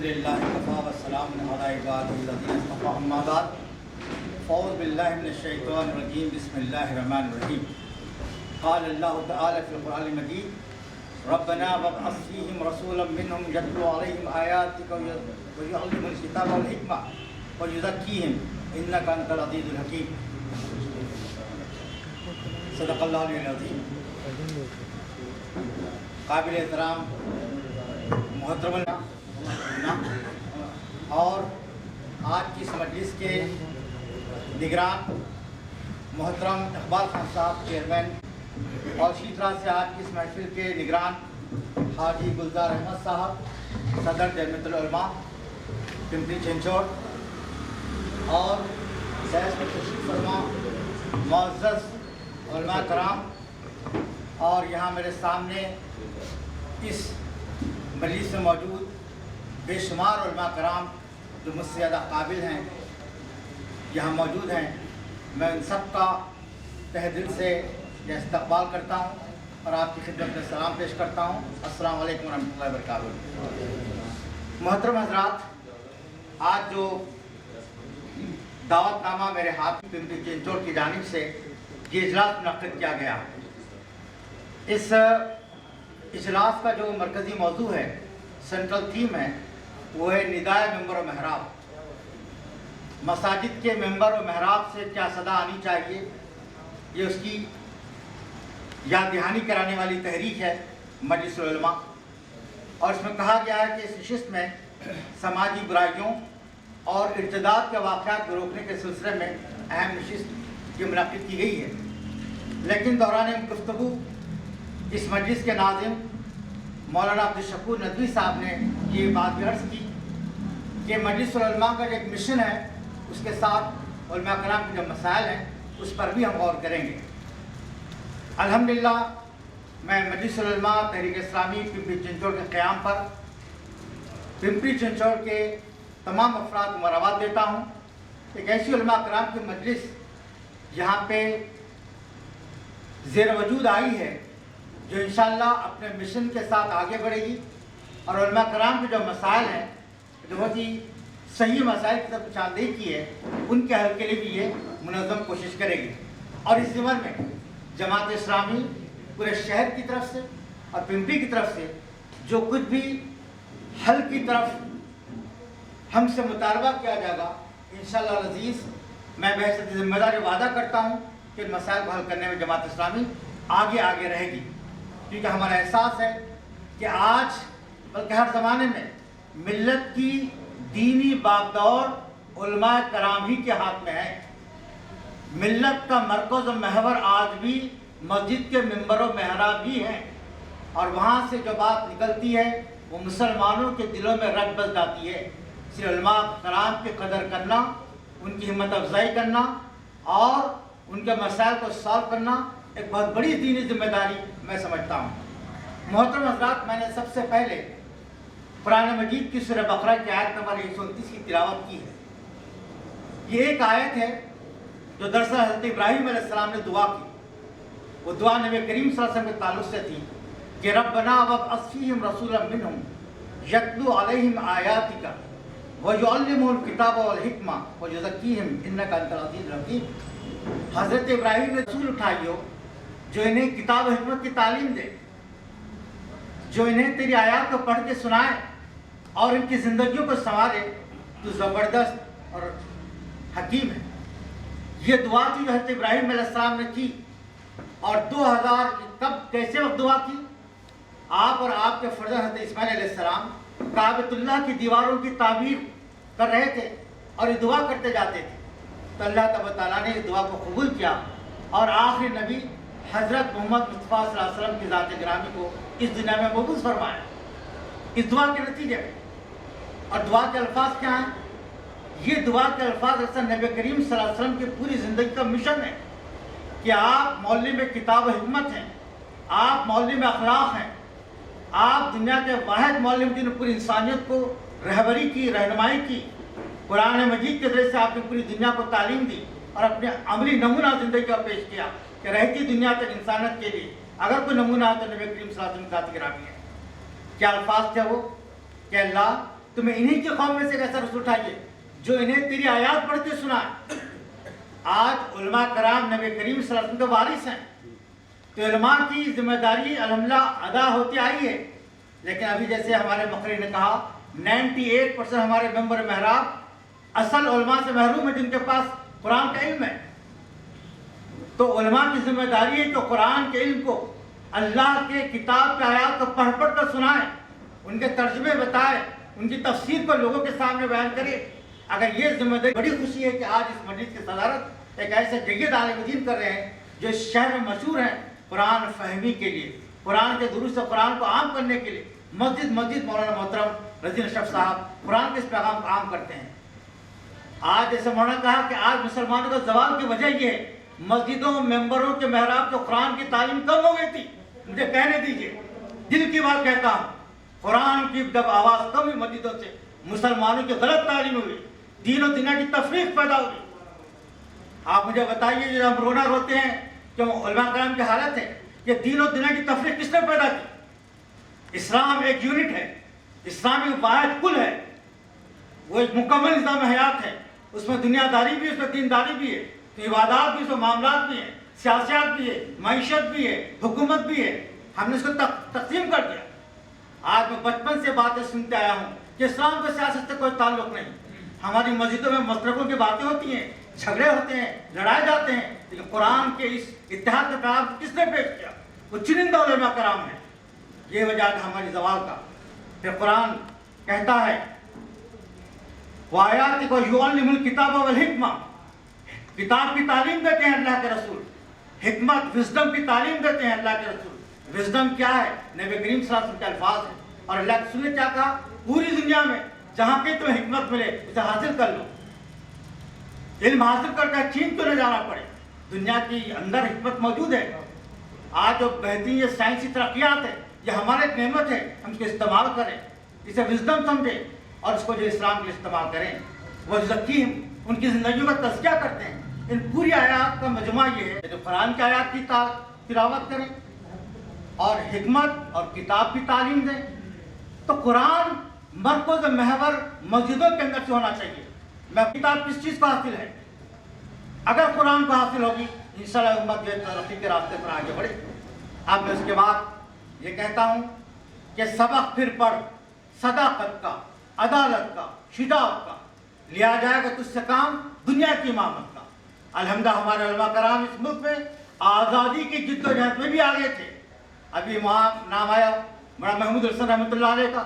الحمدللہ وکفی والسلام علی عبادہ الذین اصطفی اما بعد فاعوذ باللہ من الشیطان الرجیم بسم اللہ الرحمن الرحیم قال اللہ تعالی فی القرآن المجید ربنا وابعث فیہم رسولا منہم یتلو علیہم آیاتک ویعلمهم الکتاب والحکمہ ویزکیہم انک انت العزیز الحکیم صدق اللہ علیہ العظیم۔ قابل احترام محترم اور آج کی اس مجلس کے نگران محترم اقبال خان صاحب چیئرمین، اور اسی طرح سے آج کی اس محفل کے نگران حاجی گلزار احمد صاحب صدر جمعیت العلماء پمپلی چنچوڑ، اور سیاست میں تشریف فرما معزز علماء کرام، اور یہاں میرے سامنے اس مجلس میں موجود بے شمار علماء کرام جو مجھ سے زیادہ قابل ہیں یہاں موجود ہیں، میں ان سب کا تہ دل سے استقبال کرتا ہوں اور آپ کی خدمت میں سلام پیش کرتا ہوں۔ السلام علیکم ورحمۃ اللہ وبرکاتہ۔ محترم حضرات، آج جو دعوت نامہ میرے ہاتھ میں پمپلی چنچوڑ کی جانب سے یہ اجلاس منعقد کیا گیا، اس اجلاس کا جو مرکزی موضوع ہے، سینٹرل تھیم ہے، وہ ہے ندائے ممبر و محراب۔ مساجد کے ممبر و محراب سے کیا صدا آنی چاہیے، یہ اس کی یاد دہانی کرانے والی تحریک ہے مجلس العلماء، اور اس میں کہا گیا ہے کہ اس نشست میں سماجی برائیوں اور ارتداد کے واقعات کو روکنے کے سلسلے میں اہم نشست کی منعقد کی گئی ہے۔ لیکن دوران گفتگو اس مجلس کے ناظم مولانا عبدالشکور ندوی صاحب نے یہ بات بھی عرض کی کہ مجلس العلماء کا جو ایک مشن ہے، اس کے ساتھ علماء کرام کے جو مسائل ہیں اس پر بھی ہم غور کریں گے۔ الحمدللہ میں مجلس العلماء تحریک اسلامی پمپلی چنچوڑ کے قیام پر پمپلی چنچوڑ کے تمام افراد کو مبارکباد دیتا ہوں۔ ایک ایسی علماء کرام کی مجلس یہاں پہ زیر وجود آئی ہے جو انشاءاللہ اپنے مشن کے ساتھ آگے بڑھے گی، اور علماء کرام کے جو مسائل ہیں، جو بہت ہی صحیح مسائل کی طرف نشاندہی کی ہے، ان کے حل کے لیے بھی یہ منظم کوشش کرے گی۔ اور اس ضمن میں جماعت اسلامی پورے شہر کی طرف سے اور پمپلی کی طرف سے جو کچھ بھی حل کی طرف ہم سے مطالبہ کیا جائے گا، انشاءاللہ العزیز میں بحیثیت ذمہ دار وعدہ کرتا ہوں کہ ان مسائل کو حل کرنے میں جماعت اسلامی آگے رہے گی، کیونکہ ہمارا احساس ہے کہ آج بلکہ ہر زمانے میں ملت کی دینی باغدور علماء کرام ہی کے ہاتھ میں ہے۔ ملت کا مرکز و محور آج بھی مسجد کے ممبر و محراب ہی ہیں، اور وہاں سے جو بات نکلتی ہے وہ مسلمانوں کے دلوں میں رگ بس جاتی ہے۔ اس لیے علماء کرام کی قدر کرنا، ان کی ہمت افزائی کرنا اور ان کے مسائل کو سالو کرنا ایک بہت بڑی دینی ذمہ داری میں سمجھتا ہوں۔ محترم حضرات، میں نے سب سے پہلے قرآن مجید کی سورہ بقرہ کی آیت نمبر 129 کی تلاوت کی ہے۔ یہ ایک آیت ہے جو دراصل حضرت ابراہیم علیہ السلام نے دعا کی۔ وہ دعا نبی کریم صلی اللہ علیہ وسلم کے تعلق سے تھی کہ ربنا وابعث فیہم رسولا منہم یتلو علیہم آیاتک ویعلمهم الکتاب والحکمہ ویزکیہم انک انت العزیز الحکیم۔ حضرت ابراہیم نے رسول اٹھائی ہو جو انہیں کتاب و حکمت کی تعلیم دے، جو انہیں تیری آیات کو پڑھ کے سنائے اور ان کی زندگیوں کو سنوارے، تو زبردست اور حکیم ہے۔ یہ دعا تھی جو حضرت ابراہیم علیہ السلام نے کی، اور 2000 کیسے وقت دعا کی؟ آپ اور آپ کے فرزند حضرت اسماعیل علیہ السلام کعبۃ اللہ کی دیواروں کی تعمیر کر رہے تھے اور یہ دعا کرتے جاتے تھے، تو اللہ تبارک تعالیٰ نے اس دعا کو قبول کیا، اور آخری نبی حضرت محمد مصطفیٰ صلی اللہ علیہ وسلم کی ذات گرامی کو اس دنیا میں مبعوث فرمایا اس دعا کے نتیجے میں۔ اور دعا کے الفاظ کیا ہیں؟ یہ دعا کے الفاظ اصل نبی کریم صلی اللہ علیہ وسلم کی پوری زندگی کا مشن ہے کہ آپ معلم کتاب و حکمت ہیں، آپ معلم اخلاق ہیں، آپ دنیا کے واحد معلم جنہوں نے پوری انسانیت کو رہبری کی، رہنمائی کی۔ قرآن مجید کے ذریعے سے آپ نے پوری دنیا کو تعلیم دی اور اپنے عملی نمونہ زندگی کا پیش کیا کہ رہتی دنیا تک انسانیت کے لیے اگر کوئی نمونہ ہے تو نبی کریم صلی اللہ علیہ وسلم ذات گرامی ہے۔ کیا الفاظ تھے وہ کہ اللہ تو میں انہی کی قوم میں سے کیسا رسول اٹھائیے جو انہیں تیری آیات پڑھ کے سنائے۔ آج علماء کرام نبی کریم صلی اللہ علیہ وسلم کے وارث ہیں، تو علماء کی ذمہ داری الحمدللہ ادا ہوتی آئی ہے، لیکن ابھی جیسے ہمارے مقرر نے کہا 98% ہمارے ممبر محراب اصل علماء سے محروم ہیں جن کے پاس قرآن کا علم ہے۔ تو علماء کی ذمہ داری ہے کہ قرآن کے علم کو اللہ کے کتاب کے آیات کو پڑھ پڑھ کر سنائیں، ان کے ترجمے بتائیں، ان کی تفسیر کو لوگوں کے سامنے بیان کرے۔ اگر یہ ذمہ داری، بڑی خوشی ہے کہ آج اس مجلس کی صدارت ایک ایسے جید عالم دین کر رہے ہیں جو اس شہر میں مشہور ہیں قرآن فہمی کے لیے، قرآن کے دروس سے قرآن کو عام کرنے کے لیے۔ مسجد مولانا محترم رضی اشرف صاحب قرآن کے اس پیغام کو عام کرتے ہیں۔ آج جیسے مولانا کہا کہ آج مسلمانوں کا زوال کی وجہ یہ ہے مسجدوں ممبروں کے محراب جو قرآن کی تعلیم کم ہو گئی تھی۔ مجھے کہنے دیجئے، دل کی بات کہتا ہوں، قرآن کی جب آواز کم ہوئی مسجدوں سے، مسلمانوں کی غلط تعلیم ہوئی، دین و دنیا کی تفریق پیدا ہوئی۔ آپ مجھے بتائیے، جب ہم رونا روتے ہیں کہ علماء کرام کی حالت ہے، کہ دین و دنیا کی تفریق کس نے پیدا کی؟ اسلام ایک یونٹ ہے، اسلام ایک واحد کل ہے، وہ ایک مکمل نظام حیات ہے، اس میں دنیا داری بھی ہے، اس میں دینداری بھی ہے، عبادات بھی، اس میں معاملات بھی ہیں، سیاست بھی ہے، معیشت بھی ہے، حکومت بھی ہے۔ ہم نے اس کو تقسیم کر دیا۔ آج میں بچپن سے باتیں سنتے آیا ہوں کہ اسلام کو سیاست سے کوئی تعلق نہیں۔ ہماری مسجدوں میں مسلکوں کی باتیں ہوتی ہیں، جھگڑے ہوتے ہیں، لڑائے جاتے ہیں، لیکن قرآن کے اس اتحاد کا پیغام کس نے پیش کیا؟ وہ چنندہ علماء کرام ہیں۔ یہ وجہ ہے ہماری زوال کا۔ پھر قرآن کہتا ہے وَآيَاتِكَ وَيُعَلِّمُ الْكِتَابَ وَالْحِكْمَةَ، کتاب کی تعلیم دیتے ہیں اللہ کے رسول، حکمت وزڈم کی تعلیم دیتے ہیں اللہ کے رسول۔ وزڈم کیا ہے؟ نبی کریم صلی اللہ علیہ وسلم کے الفاظ ہیں، اور اللہ کے رسول نے کیا کہا؟ پوری دنیا میں جہاں کہیں تمہیں حکمت ملے اسے حاصل کر لو، علم حاصل کر کے چین کیوں نہ جانا پڑے، دنیا کی اندر حکمت موجود ہے۔ آج جو بہترین یہ سائنسی ترقیات ہے، یہ ہمارے ایک نعمت ہے، ہم اس کو استعمال کریں، اسے وزڈم سمجھیں اور اس کو جو اسلام کے لیے استعمال کریں۔ وہ ذکیم ان کی زندگیوں کا تزکیہ کرتے ہیں۔ ان پوری آیات کا مجموعہ یہ ہے کہ قرآن کی آیات کی تلاوت کریں اور حکمت اور کتاب کی تعلیم دیں۔ تو قرآن مرکز محور مسجدوں کے اندر سے ہونا چاہیے۔ میں کتاب کس چیز کو حاصل ہے؟ اگر قرآن کو حاصل ہوگی انشاءاللہ امت جو ترقی کے راستے پر آگے بڑھے۔ اب میں اس کے بعد یہ کہتا ہوں کہ سبق پھر پڑھ، صداقت کا، عدالت کا، شجاعت کا، لیا جائے گا تجھ سے کام دنیا کی امامت کا۔ الحمدللہ ہمارے علماء کرام اس ملک میں آزادی کی جد و جہد میں بھی آگے تھے۔ ابھی وہاں نام آیا بڑا محمود حسن رحمۃ اللہ علیہ کا،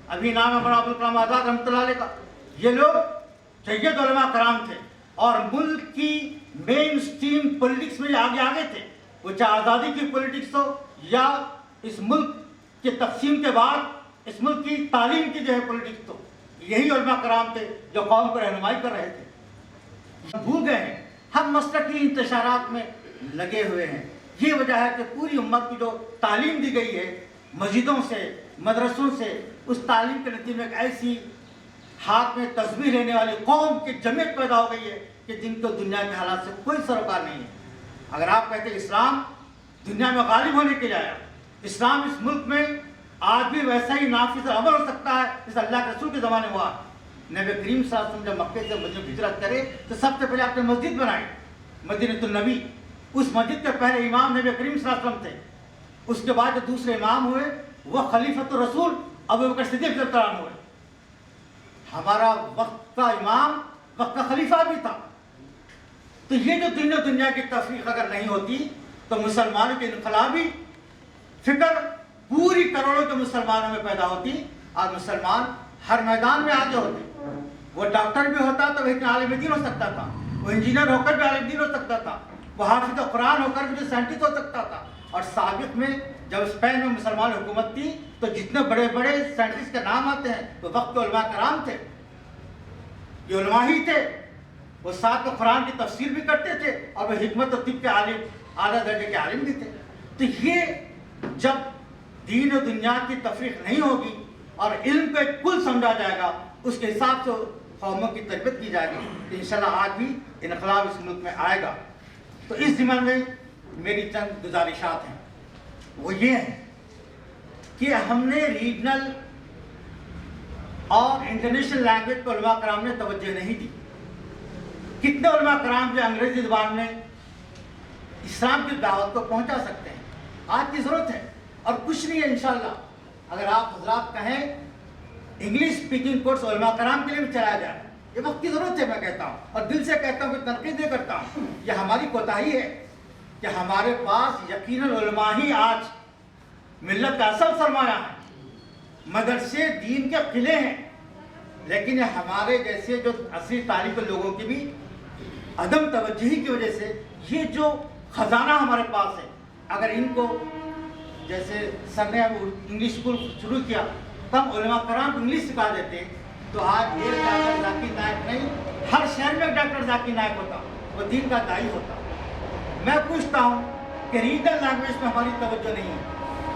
ابھی نام ہے بڑا عبدالکلام آزاد رحمۃ اللہ علیہ کا۔ یہ لوگ جید علماء کرام تھے اور ملک کی مین اسٹریم پولیٹکس میں آگے تھے، وہ چاہے آزادی کی پولیٹکس ہو یا اس ملک کے تقسیم کے بعد اس ملک کی تعلیم کی جو ہے پولیٹکس ہو۔ یہی علماء کرام تھے جو قوم کو رہنمائی کر رہے تھے۔ بھول گئے ہیں، ہم مسلکی انتشارات میں لگے ہوئے ہیں۔ یہ وجہ ہے کہ پوری امت کی جو تعلیم دی گئی ہے مسجدوں سے، مدرسوں سے، اس تعلیم کے نتیجے میں ایک ایسی ہاتھ میں تسبیح لینے والی قوم کی جمعیت پیدا ہو گئی ہے کہ جن کو دنیا کے حالات سے کوئی سروکار نہیں ہے۔ اگر آپ کہتے ہیں اسلام دنیا میں غالب ہونے کے لیے آیا، اسلام اس ملک میں آج بھی ویسا ہی نافذ عمل ہو سکتا ہے جیسے اللہ کے رسول کے زمانے میں ہوا۔ نبی کریم صلی اللہ علیہ وسلم جب مکے سے مدینہ ہجرت کرے تو سب سے پہلے آپ نے مسجد بنائی، مدینۃ النبی۔ اس مسجد کے پہلے امام نبی کریم صلی اللہ علیہ وسلم تھے۔ اس کے بعد جو دوسرے امام ہوئے وہ خلیفۃ الرسول ابوبکر صدیق رضی اللہ عنہ ہوئے۔ ہمارا وقت کا امام وقت کا خلیفہ بھی تھا۔ تو یہ جو دنیا کی تفریق اگر نہیں ہوتی تو مسلمانوں کی انقلابی فکر پوری کروڑوں کے مسلمانوں میں پیدا ہوتی اور مسلمان ہر میدان میں آگے ہوتے۔ وہ ڈاکٹر بھی ہوتا تو وہ ایک عالم دین ہو سکتا تھا، وہ انجینئر ہو کر بھی عالم دین ہو سکتا تھا، وہ حافظ قرآن ہو کر بھی سائنٹسٹ ہو سکتا تھا۔ اور سابق میں جب اسپین میں مسلمان حکومت تھی تو جتنے بڑے بڑے سائنٹسٹ کے نام آتے ہیں وہ وقت کے علماء کرام تھے، یہ علماء ہی تھے۔ وہ ساتھ میں قرآن کی تفسیر بھی کرتے تھے اور وہ حکمت و طب کے عالم، اعلیٰ درجے کے عالم بھی تھے۔ تو یہ جب دین و دنیا کی تفریق نہیں ہوگی اور علم کو ایک کل سمجھا جائے گا، اس کے حساب سے قوموں کی تربیت کی جائے گی تو انشاءاللہ آج بھی انقلاب اس ملک میں آئے گا۔ تو اس ضمن میں میری چند گزارشات ہیں، وہ یہ ہیں کہ ہم نے ریجنل اور انٹرنیشنل لینگویج کو علماء کرام نے توجہ نہیں دی. کتنے علماء کرام جو انگریزی زبان میں اسلام کی دعوت کو پہنچا سکتے ہیں. آج کی ضرورت ہے اور کچھ نہیں ہے انشاءاللہ. اگر آپ حضرات کہیں انگلش اسپیکنگ کورس علماء کرام کے لیے بھی چلایا جائے, یہ وقت کی ضرورت ہے. میں کہتا ہوں اور دل سے کہتا ہوں کہ تنقید نہیں کرتا ہوں. یہ ہماری کوتاہی ہے کہ ہمارے پاس یقیناً علماء ہی آج ملت کا اصل سرمایہ ہے. مدرسے دین کے قلعے ہیں, لیکن یہ ہمارے جیسے جو اصلی طالب لوگوں کی بھی عدم توجہی کی وجہ سے یہ جو خزانہ ہمارے پاس ہے, اگر ان کو جیسے سر نے انگلش اسکول شروع کیا تو ہم علماء کرام کو انگلش سکھا دیتے تو آج ایک ڈاکٹر ذاکر نائک نہیں, ہر شہر میں ایک ڈاکٹر ذاکر نائک ہوتا, وہ دین کا داعی ہوتا. میں پوچھتا ہوں کہ ریجنل لینگویج میں ہماری توجہ نہیں ہے.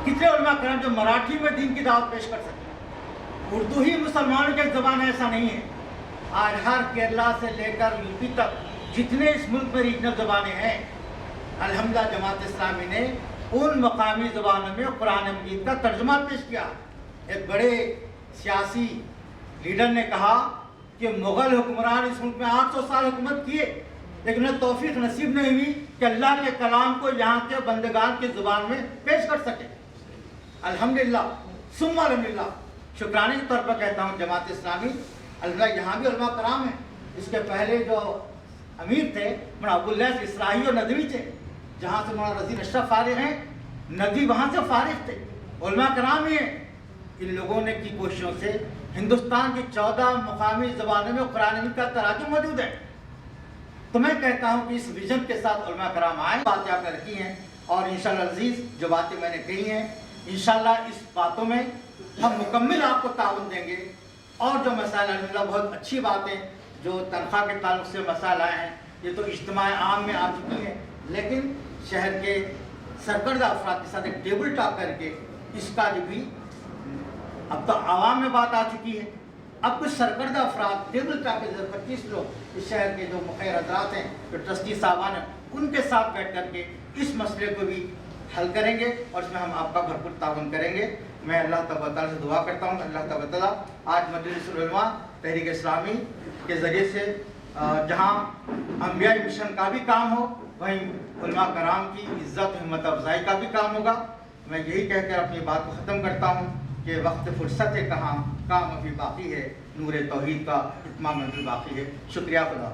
کتنے علماء کرام جو مراٹھی میں دین کی دعوت پیش کر سکتے؟ اردو ہی مسلمانوں کی ایک زبان ہے, ایسا نہیں ہے. آج ہر کیرلا سے لے کر یو پی تک جتنے اس ملک میں ریجنل زبانیں ہیں, الحمدللہ جماعت اسلامی نے ان مقامی زبانوں میں قرآن مجید کا ترجمہ پیش کیا. ایک بڑے سیاسی لیڈر نے کہا کہ مغل حکمران اس ملک میں 800 سال حکومت کیے, لیکن انہیں توفیق نصیب نہیں ہوئی کہ اللہ کے کلام کو یہاں کے بندگان کی زبان میں پیش کر سکے. الحمدللہ ثم الحمدللہ, شکرانے کے طور پر کہتا ہوں جماعت اسلامی الحمدللہ یہاں بھی علماء کرام ہیں. اس کے پہلے جو امیر تھے مولانا ابواللیث اسرائی اور ندوی تھے, جہاں سے مولانا رضی اشرف فارغ ہیں, ندوی وہاں سے فارغ تھے, علماء کرام ہی ہیں. ان لوگوں نے کی کوششوں سے ہندوستان کی 14 مقامی زبانوں میں قرآن مجید کا تراجم موجود ہے. تو میں کہتا ہوں کہ اس ویژن کے ساتھ علماء کرام آئیں. باتیں آپ نے رکھی ہیں اور انشاءاللہ عزیز جو باتیں میں نے کہی ہیں انشاءاللہ اس باتوں میں ہم مکمل آپ کو تعاون دیں گے. اور جو مسائل الحمدللہ بہت اچھی باتیں جو تنخواہ کے تعلق سے مسائل آئے ہیں یہ تو اجتماع عام میں آ چکی ہیں, لیکن شہر کے سرکردہ افراد کے ساتھ ایک ٹیبل ٹاک کر کے اس کا جو بھی اب تو عوام میں بات آ چکی ہے. اب کچھ سرکردہ افراد ٹیبل ٹاک کے 25 لوگ اس شہر کے جو مخیر حضرات ہیں, جو ٹرسٹی صاحبان ہیں, ان کے ساتھ بیٹھ کر کے اس مسئلے کو بھی حل کریں گے اور اس میں ہم آپ کا بھرپور تعاون کریں گے. میں اللہ تعالیٰ سے دعا کرتا ہوں اللہ تعالیٰ آج مجلس العلماء تحریک اسلامی کے ذریعے سے جہاں انبیاء مشن کا بھی کام ہو, وہیں علماء کرام کی عزت ہمت افزائی کا بھی کام ہوگا. میں یہی کہہ کر اپنی بات کو ختم کرتا ہوں کہ وقت فرصت ہے کہاں, کام ابھی باقی ہے, نور توحید کا اتمام ابھی باقی ہے. شکریہ خدا.